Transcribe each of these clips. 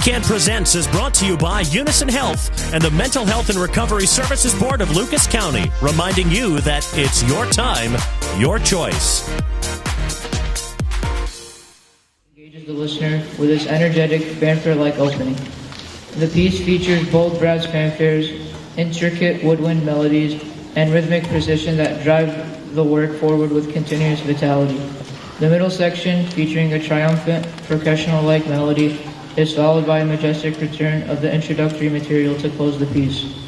BCAN Presents is brought to you by Unison Health and the Mental Health and Recovery Services Board of Lucas County, reminding you that it's your time, your choice. Engages the listener with its energetic, fanfare-like opening. The piece features bold brass fanfares, intricate woodwind melodies, and rhythmic precision that drive the work forward with continuous vitality. The middle section, featuring a triumphant, percussional-like melody, is followed by a majestic return of the introductory material to close the piece.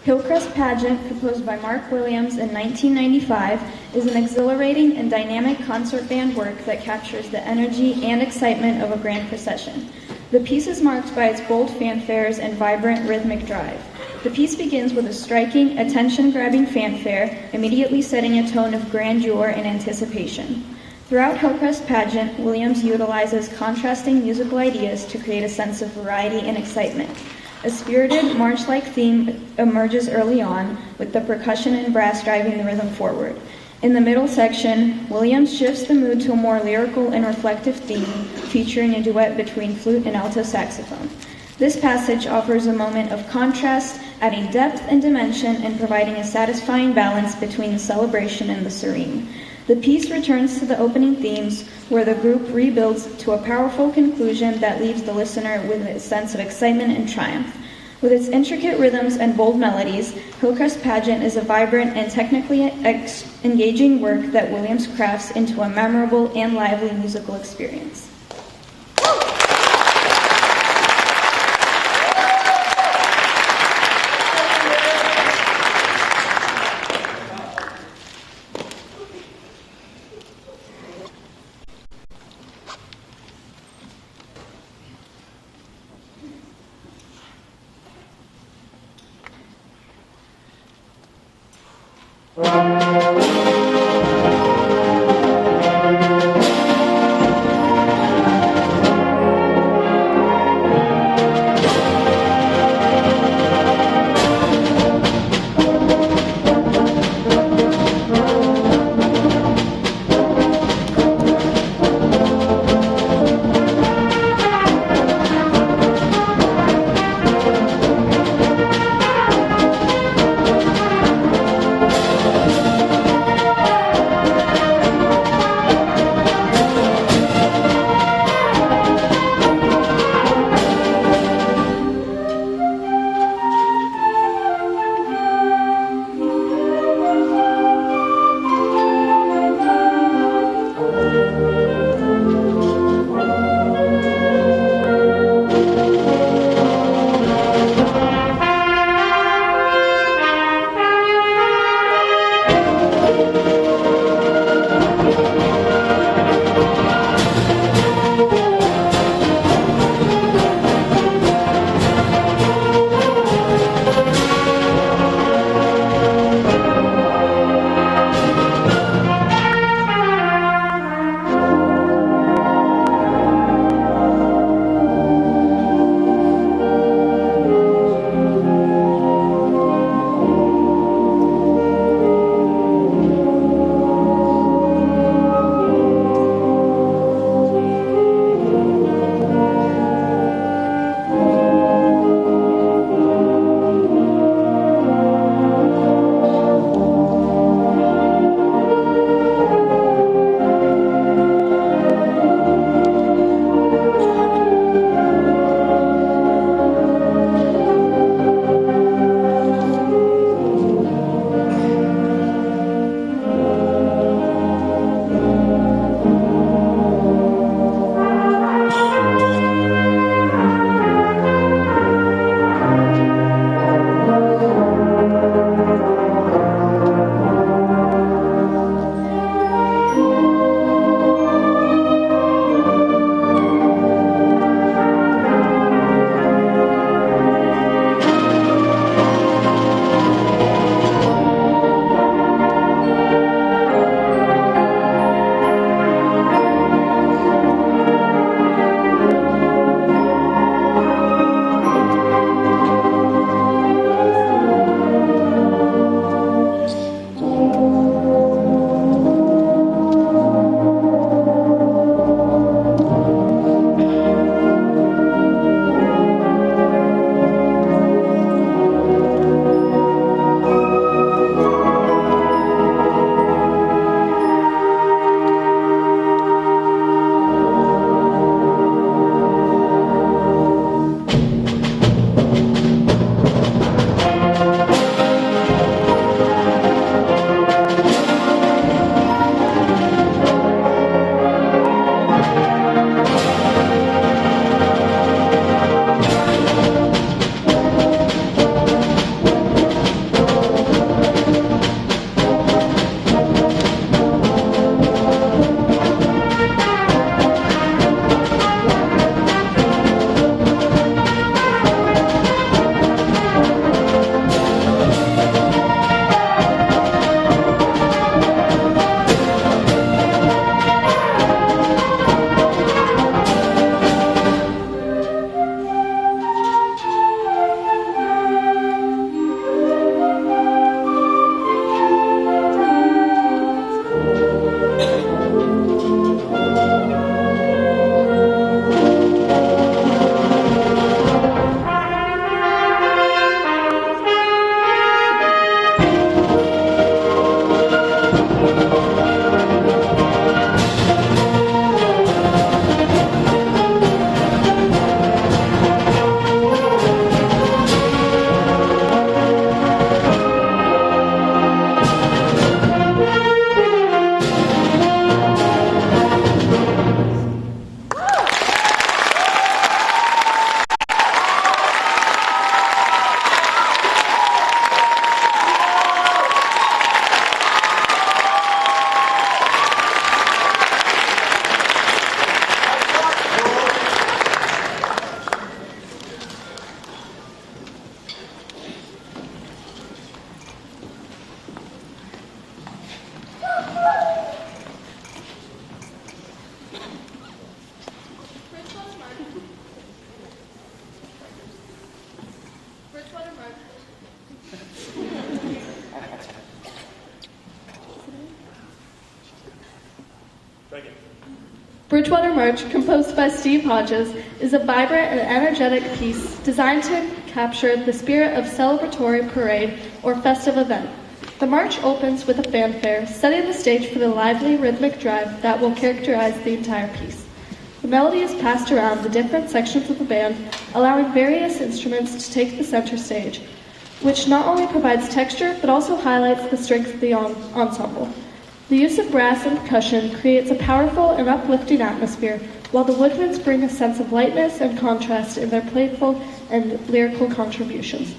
Hillcrest Pageant, composed by Mark Williams in 1995, is an exhilarating and dynamic concert band work that captures the energy and excitement of a grand procession. The piece is marked by its bold fanfares and vibrant rhythmic drive. The piece begins with a striking, attention-grabbing fanfare, immediately setting a tone of grandeur and anticipation. Throughout Hillcrest Pageant, Williams utilizes contrasting musical ideas to create a sense of variety and excitement. A spirited, march-like theme emerges early on, with the percussion and brass driving the rhythm forward. In the middle section, Williams shifts the mood to a more lyrical and reflective theme, featuring a duet between flute and alto saxophone. This passage offers a moment of contrast, adding depth and dimension and providing a satisfying balance between the celebration and the serene. The piece returns to the opening themes, where the group rebuilds to a powerful conclusion that leaves the listener with a sense of excitement and triumph. With its intricate rhythms and bold melodies, Hillcrest Pageant is a vibrant and technically engaging work that Williams crafts into a memorable and lively musical experience. Bridgewater March, composed by Steve Hodges, is a vibrant and energetic piece designed to capture the spirit of celebratory parade or festive event. The march opens with a fanfare, setting the stage for the lively rhythmic drive that will characterize the entire piece. The melody is passed around the different sections of the band, allowing various instruments to take the center stage, which not only provides texture but also highlights the strength of the ensemble. The use of brass and percussion creates a powerful and uplifting atmosphere, while the woodwinds bring a sense of lightness and contrast in their playful and lyrical contributions.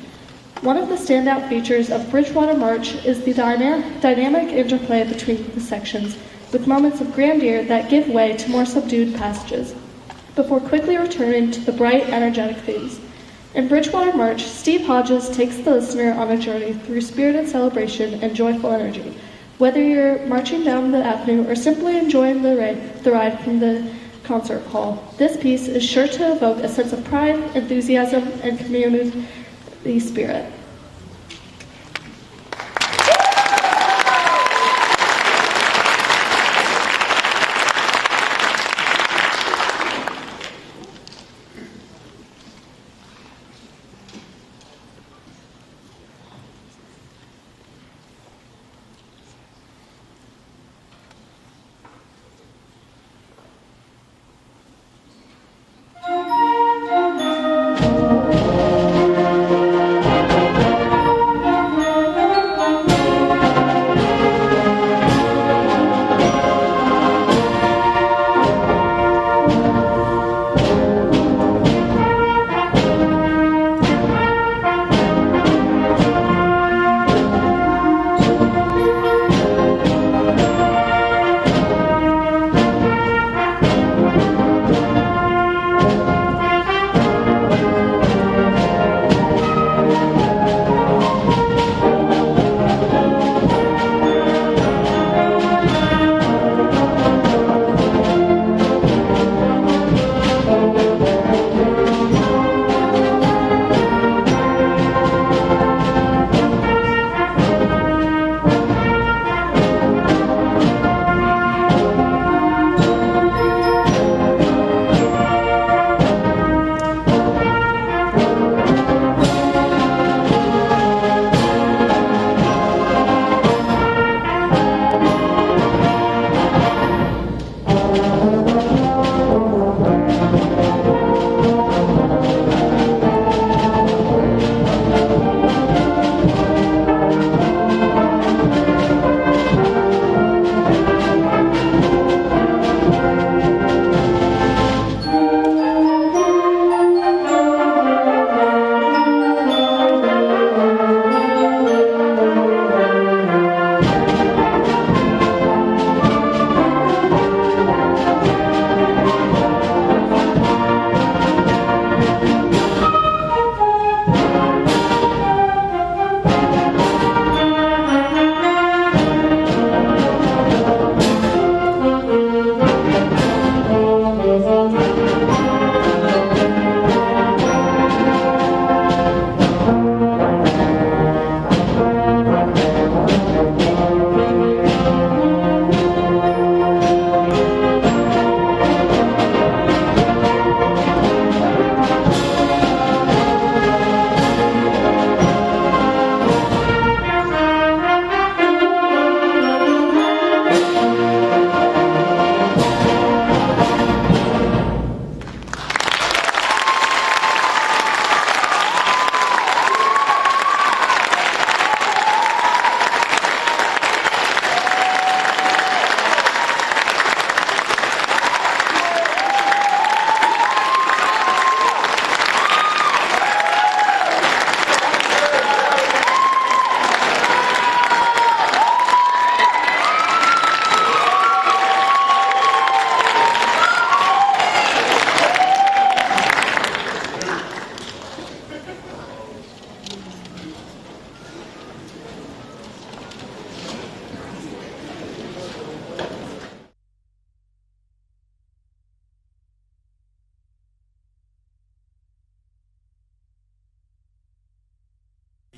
One of the standout features of Bridgewater March is the dynamic interplay between the sections, with moments of grandeur that give way to more subdued passages, before quickly returning to the bright, energetic themes. In Bridgewater March, Steve Hodges takes the listener on a journey through spirited celebration and joyful energy. Whether you're marching down the avenue or simply enjoying the ride from the concert hall, this piece is sure to evoke a sense of pride, enthusiasm, and community spirit.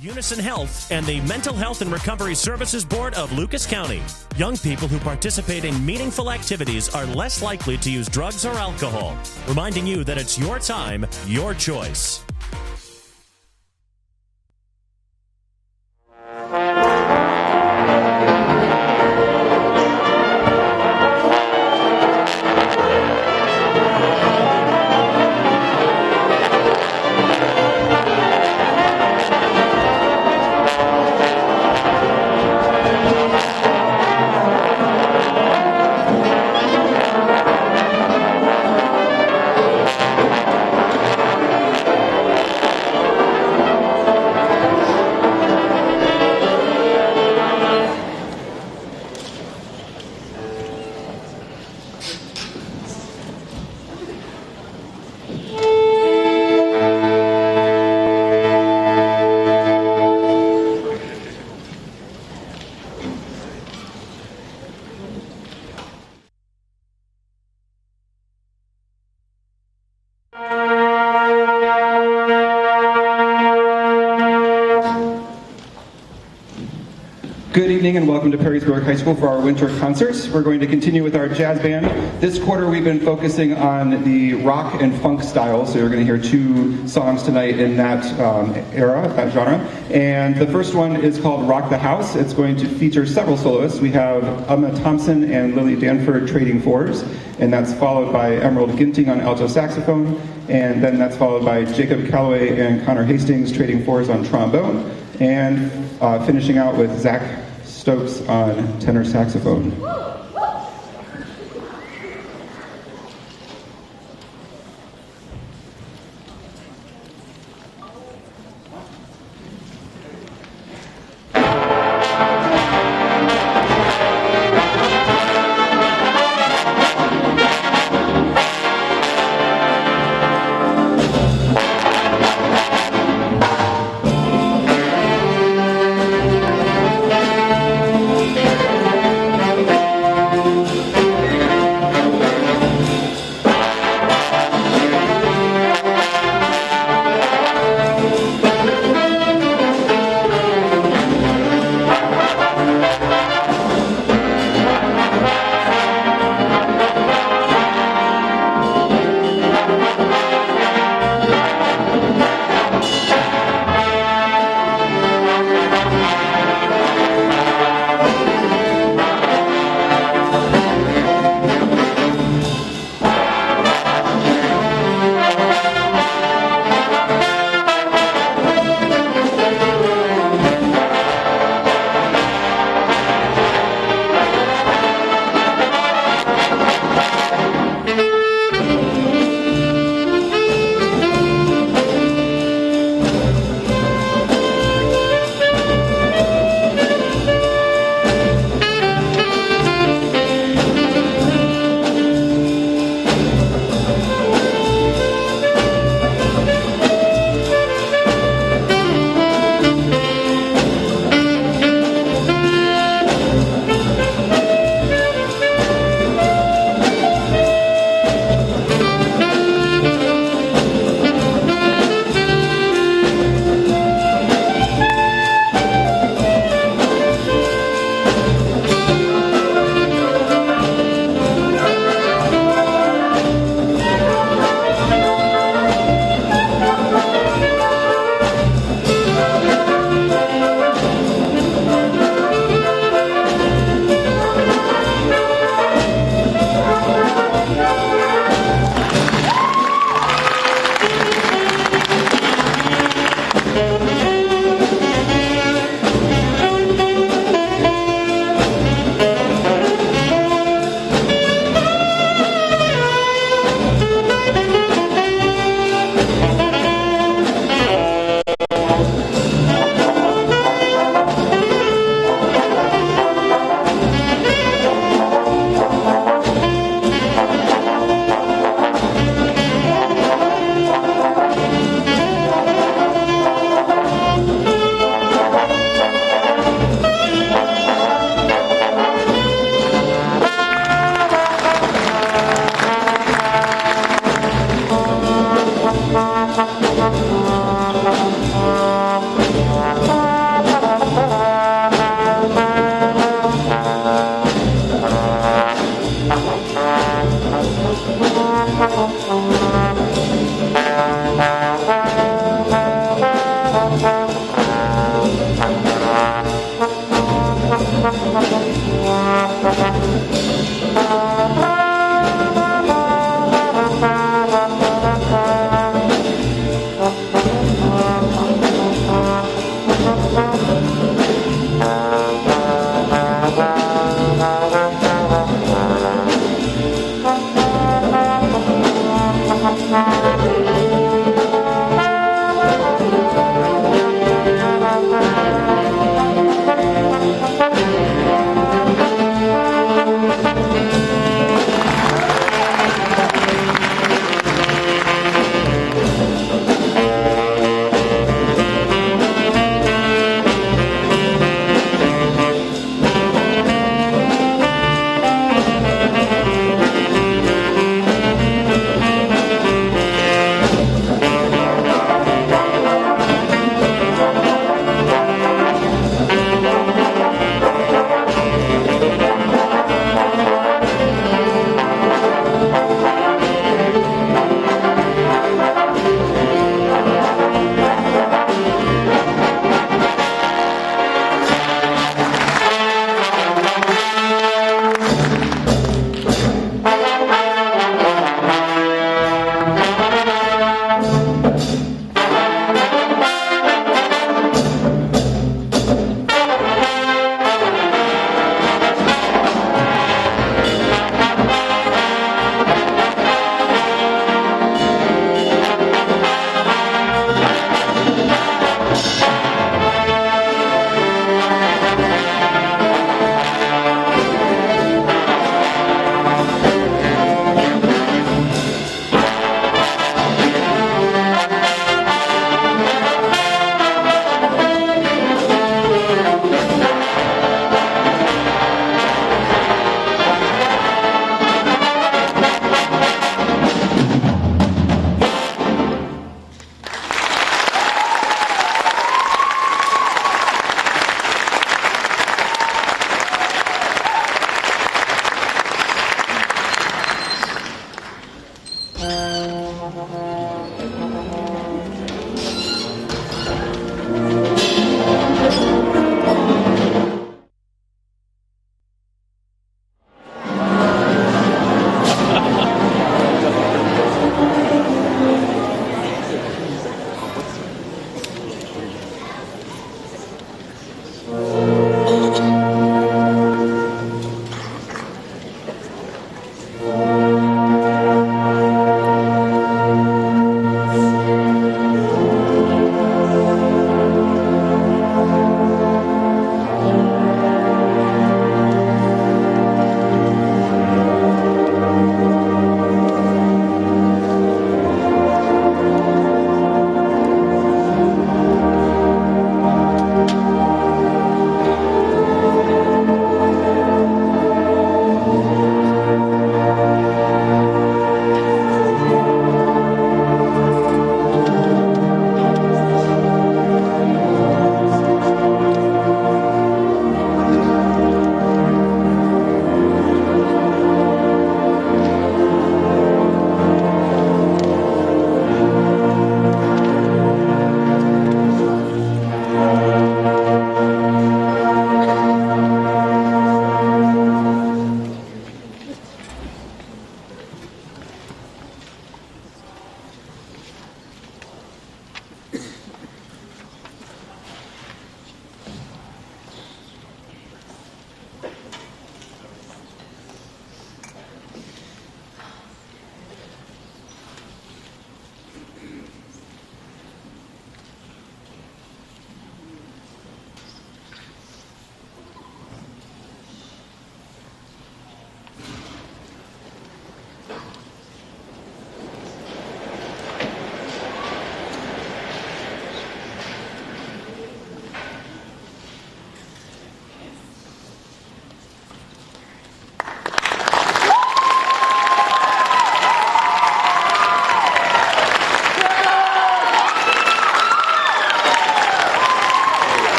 Unison Health and the Mental Health and Recovery Services Board of Lucas County. Young people who participate in meaningful activities are less likely to use drugs or alcohol, reminding you that it's your time, your choice. Good evening and welcome to Perrysburg High School for our winter concerts. We're going to continue with our jazz band. This quarter we've been focusing on the rock and funk style, so you're going to hear two songs tonight in that era, that genre. And the first one is called Rock the House. It's going to feature several soloists. We have Emma Thompson and Lily Danford trading fours, and that's followed by Emerald Ginting on alto saxophone, and then that's followed by Jacob Calloway and Connor Hastings trading fours on trombone, and finishing out with Zach Stokes on tenor saxophone.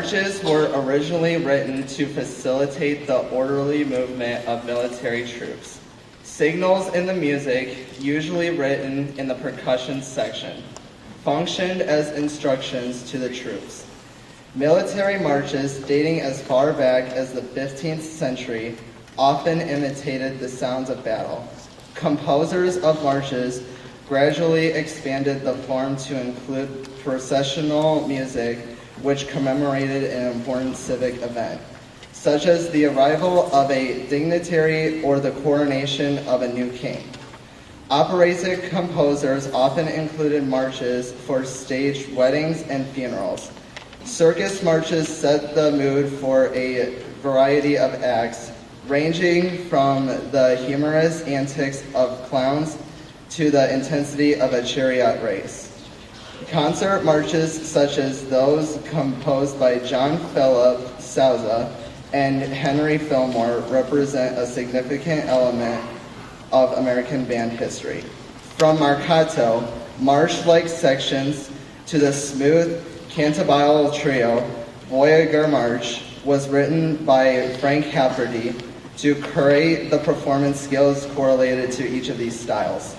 Marches were originally written to facilitate the orderly movement of military troops. Signals in the music, usually written in the percussion section, functioned as instructions to the troops. Military marches dating as far back as the 15th century often imitated the sounds of battle. Composers of marches gradually expanded the form to include processional music which commemorated an important civic event, such as the arrival of a dignitary or the coronation of a new king. Operatic composers often included marches for staged weddings and funerals. Circus marches set the mood for a variety of acts, ranging from the humorous antics of clowns to the intensity of a chariot race. Concert marches such as those composed by John Philip Sousa and Henry Fillmore represent a significant element of American band history. From marcato, march-like sections, to the smooth cantabile trio, Voyager March was written by Frank Hafferty to curate the performance skills correlated to each of these styles.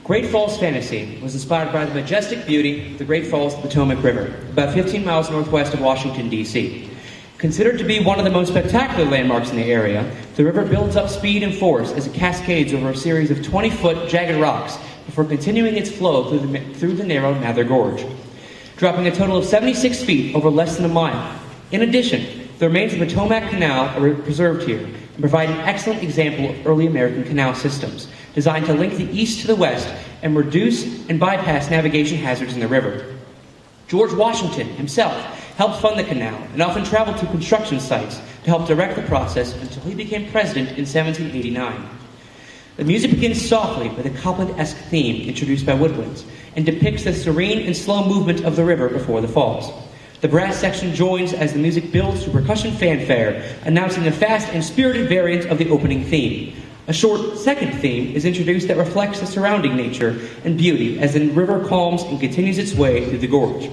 Great Falls Fantasy was inspired by the majestic beauty of the Great Falls of the Potomac River, about 15 miles northwest of Washington, D.C. Considered to be one of the most spectacular landmarks in the area, the river builds up speed and force as it cascades over a series of 20-foot jagged rocks before continuing its flow through the narrow Mather Gorge, dropping a total of 76 feet over less than a mile. In addition, the remains of the Potomac Canal are preserved here and provide an excellent example of early American canal systems, designed to link the east to the west and reduce and bypass navigation hazards in the river. George Washington himself helped fund the canal and often traveled to construction sites to help direct the process until he became president in 1789. The music begins softly with a couplet-esque theme introduced by woodwinds and depicts the serene and slow movement of the river before the falls. The brass section joins as the music builds to percussion fanfare, announcing a fast and spirited variant of the opening theme. A short second theme is introduced that reflects the surrounding nature and beauty as the river calms and continues its way through the gorge.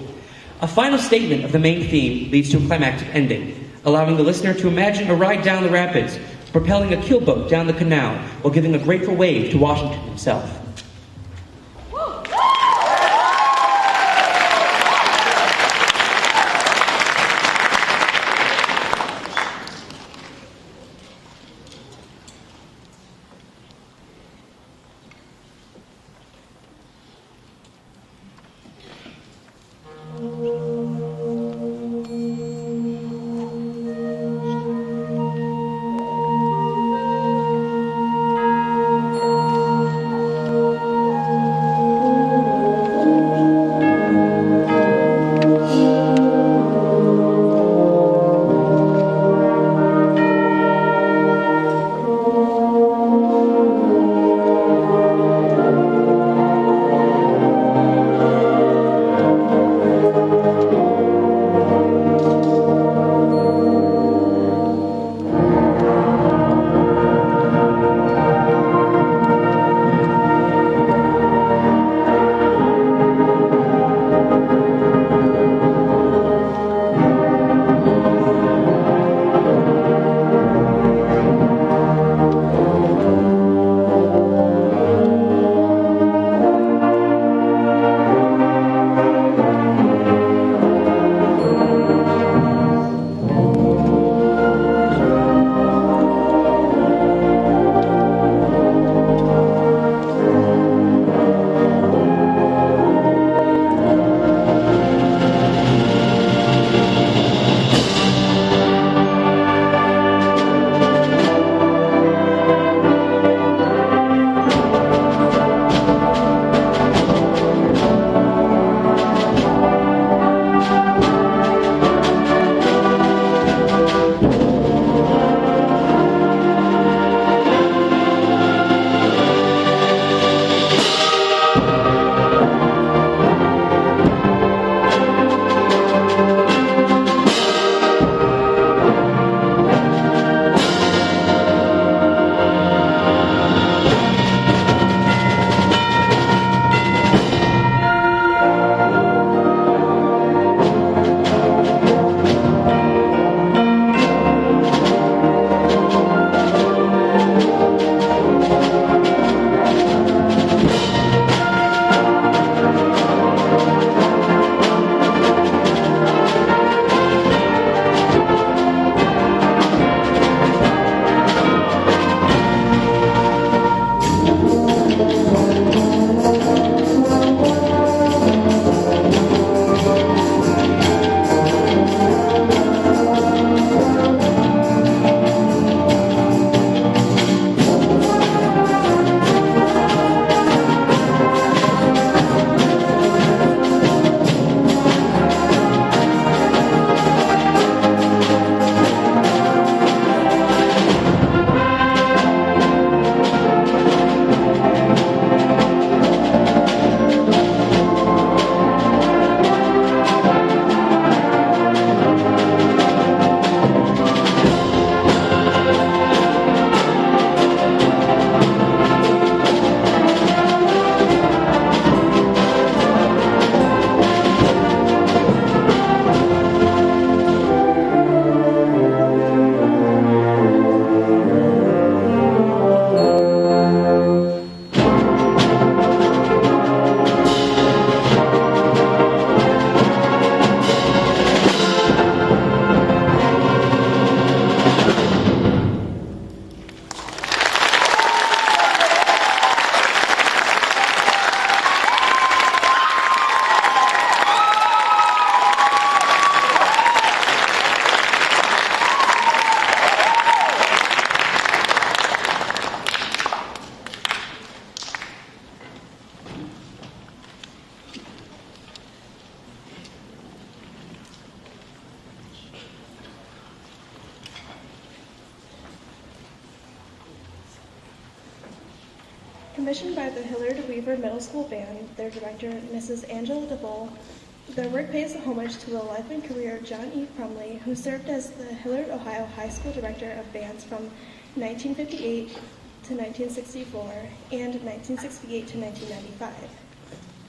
A final statement of the main theme leads to a climactic ending, allowing the listener to imagine a ride down the rapids, propelling a keelboat down the canal while giving a grateful wave to Washington himself. Commissioned by the Hillard Weaver Middle School Band, their director, Mrs. Angela DeVole, their work pays homage to the life and career of John E. Crumley, who served as the Hillard, Ohio High School Director of Bands from 1958 to 1964 and 1968 to 1995.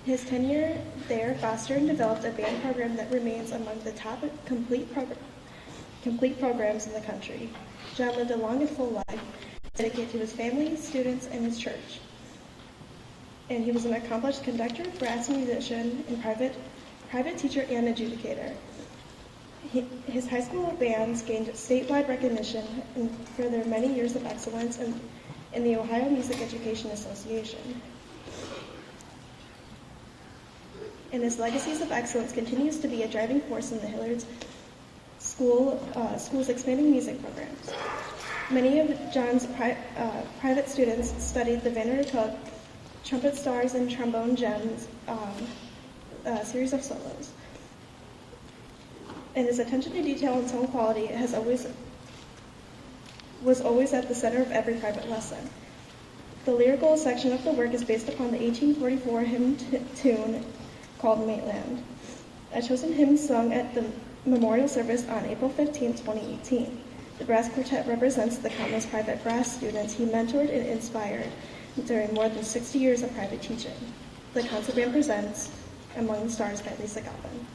His tenure there fostered and developed a band program that remains among the top complete programs in the country. John lived a long and full life, dedicated to his family, students, and his church. And he was an accomplished conductor, brass musician, and private teacher and adjudicator. His high school bands gained statewide recognition for their many years of excellence in the Ohio Music Education Association. And his legacies of excellence continues to be a driving force in the Hillard's school's expanding music programs. Many of John's private students studied the Vanner Cook, Trumpet Stars, and Trombone Gems series of solos. And his attention to detail and tone quality was always at the center of every private lesson. The lyrical section of the work is based upon the 1844 hymn tune called Maitland, a chosen hymn sung at the memorial service on April 15, 2018. The brass quartet represents the countless private brass students he mentored and inspired during more than 60 years of private teaching. The concert band presents Among the Stars by Lisa Galvin.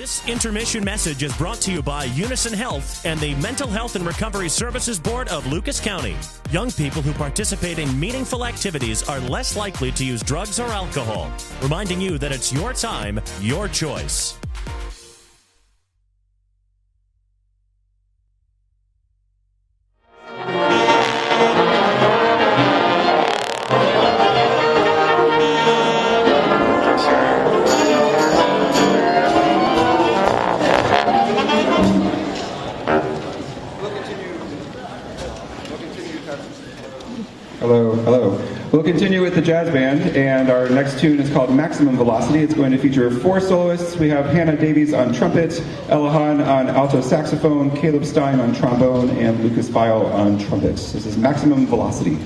This intermission message is brought to you by Unison Health and the Mental Health and Recovery Services Board of Lucas County. Young people who participate in meaningful activities are less likely to use drugs or alcohol. Reminding you that it's your time, your choice. Hello. We'll continue with the jazz band, and our next tune is called Maximum Velocity. It's going to feature 4 soloists. We have Hannah Davies on trumpet, Ella Hahn on alto saxophone, Caleb Stein on trombone, and Lucas Feil on trumpet. This is Maximum Velocity.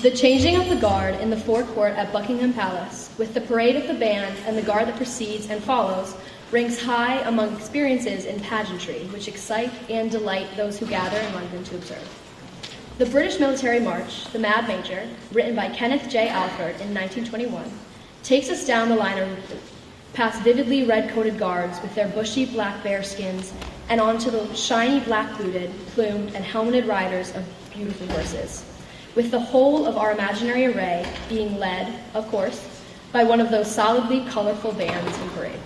The changing of the guard in the forecourt at Buckingham Palace, with the parade of the band and the guard that precedes and follows, ranks high among experiences in pageantry, which excite and delight those who gather in London to observe. The British Military March, the Mad Major, written by Kenneth J. Alford in 1921, takes us down the line of past vividly red-coated guards with their bushy black bear skins and onto the shiny black-booted, plumed, and helmeted riders of beautiful horses, with the whole of our imaginary array being led, of course, by one of those solidly colorful bands in parade.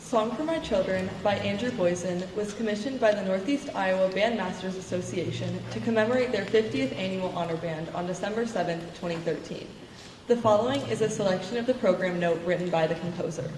Song for My Children by Andrew Boyson was commissioned by the Northeast Iowa Bandmasters Association to commemorate their 50th annual honor band on December 7, 2013. The following is a selection of the program note written by the composer.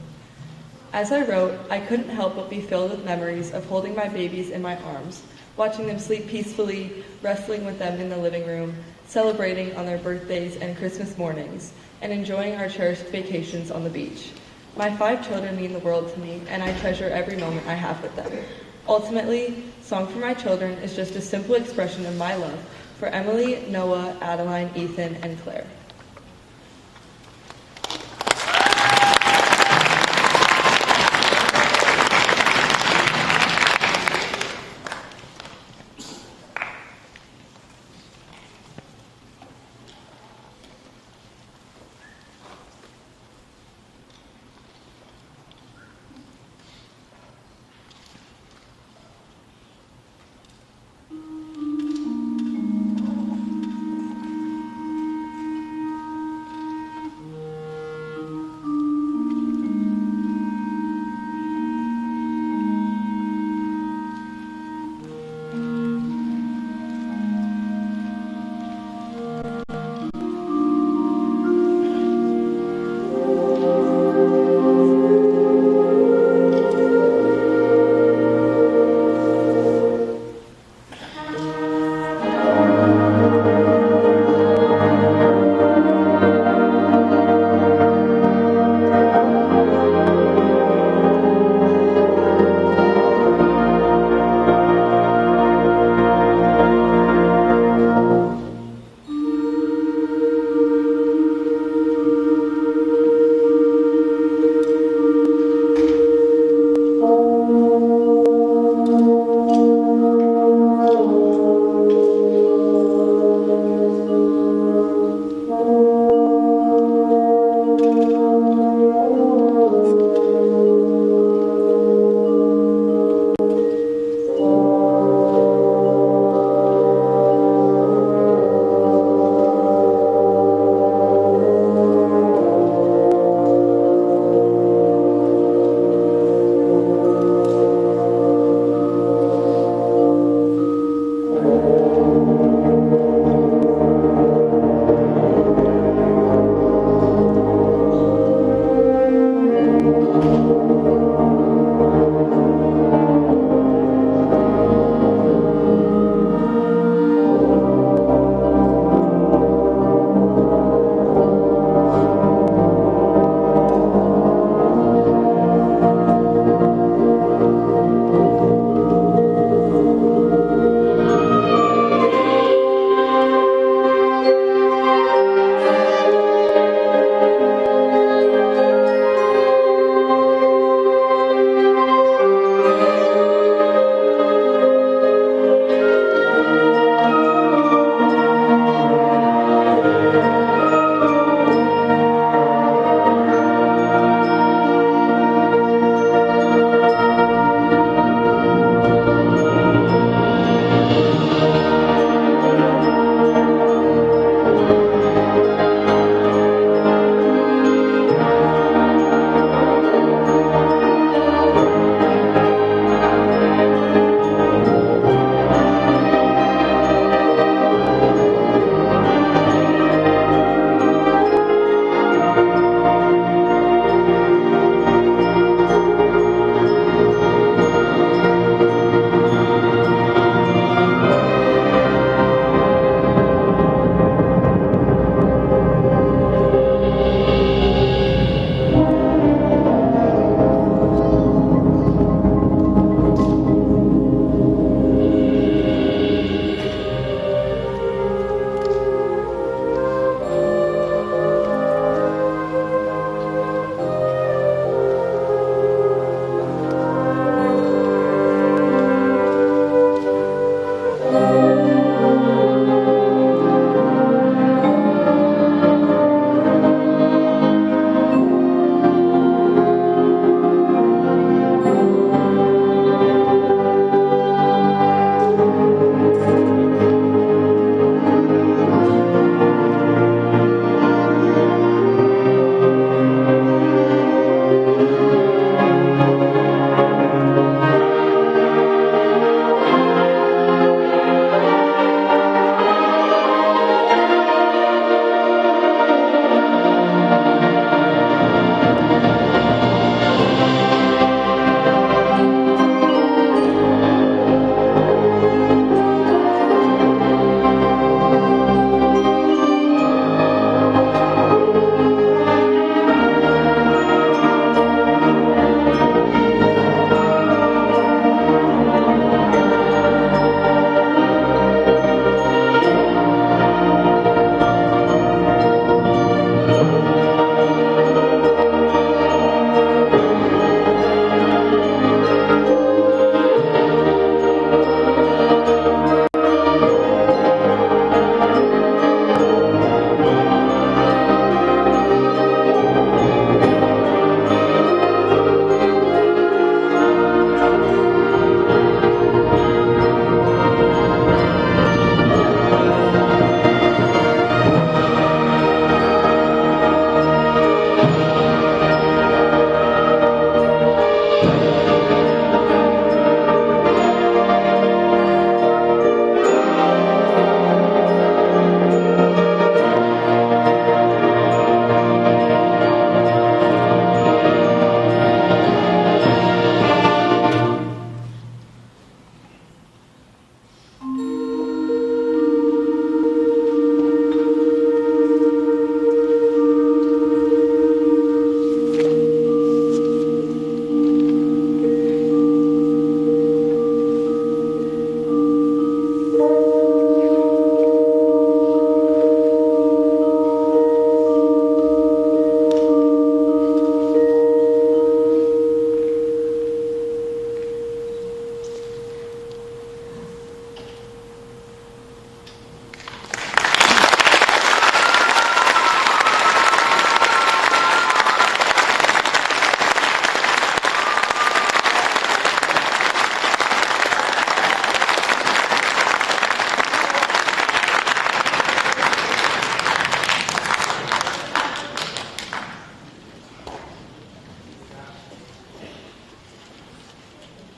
As I wrote, I couldn't help but be filled with memories of holding my babies in my arms, watching them sleep peacefully, wrestling with them in the living room, celebrating on their birthdays and Christmas mornings, and enjoying our cherished vacations on the beach. My 5 children mean the world to me, and I treasure every moment I have with them. Ultimately, Song for My Children is just a simple expression of my love for Emily, Noah, Adeline, Ethan, and Claire.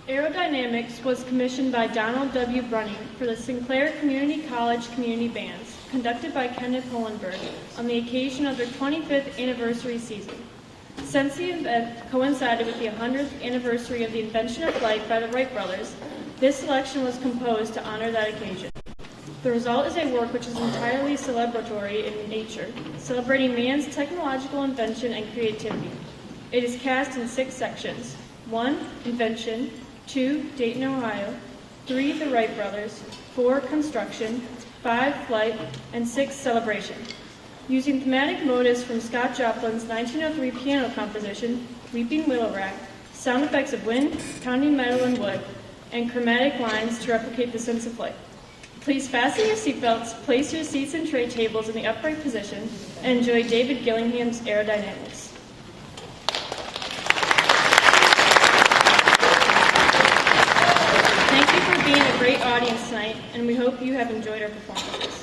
Aerodynamics was commissioned by Donald W. Brunning for the Sinclair Community College Community Bands, conducted by Kenneth Holenberg on the occasion of their 25th anniversary season. Since the event coincided with the 100th anniversary of the invention of flight by the Wright brothers, this selection was composed to honor that occasion. The result is a work which is entirely celebratory in nature, celebrating man's technological invention and creativity. It is cast in 6 sections: 1. Invention, 2. Dayton, Ohio, 3. The Wright brothers, 4. Construction, 5. Flight, and 6. Celebration. Using thematic motifs from Scott Joplin's 1903 piano composition, Weeping Willow Rack, sound effects of wind, pounding metal and wood, and chromatic lines to replicate the sense of flight. Please fasten your seatbelts, place your seats and tray tables in the upright position, and enjoy David Gillingham's Aerodynamics. Thank you for being a great audience tonight, and we hope you have enjoyed our performances.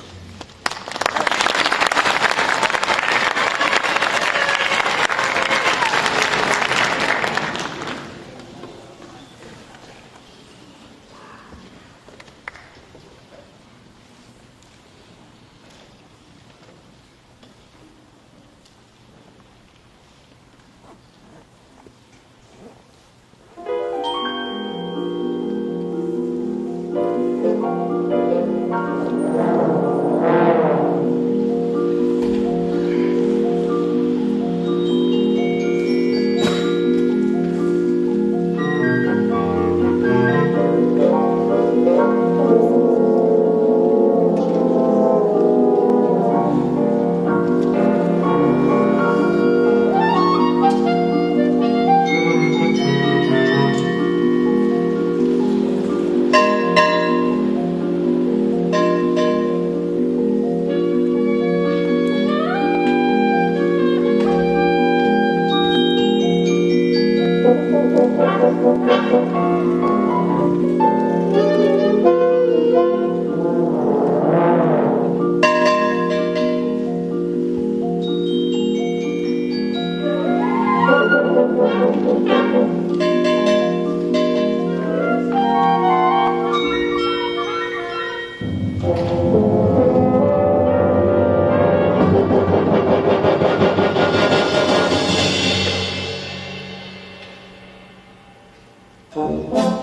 Thank you.